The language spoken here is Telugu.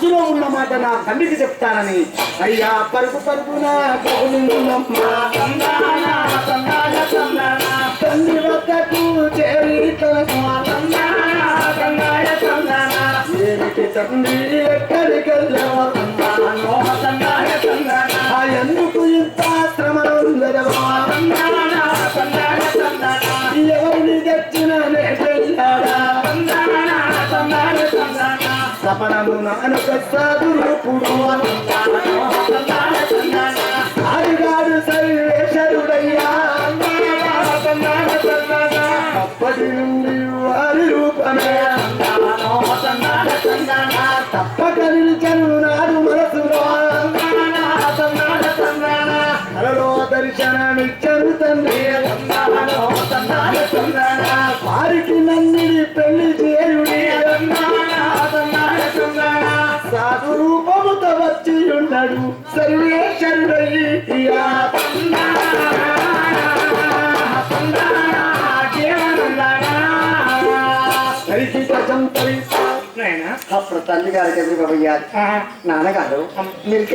మనసులో ఉన్న మాట నా తండ్రికి చెప్తానని అయ్యా పరుపు పరుపున తండ్రి వద్దకు చేరి ఏమిటి తండ్రి ఎక్కడికి వెళ్ళావా ఎందుకు ఇంత శ్రమలుందరవా ఎవరిని తెచ్చిన సపనము నానక సాధురూపుడు ఆడిగాడు సర్వేశ్వరుడయ్యా అప్పటి నుండి వారి రూపమే తప్పక నిలిచను నాడు మనసులో కలలో దర్శనమిచ్చను తండ్రి వారికి నన్నిడి పెళ్లి చేయుడి సాధు రూపముతో వచ్చి ఉన్నాడు సర్వేశ్వరుడయ్యా అప్పుడు తల్లి గారికి ఎదురుగా పోయాలి నాన్నగారు మీరు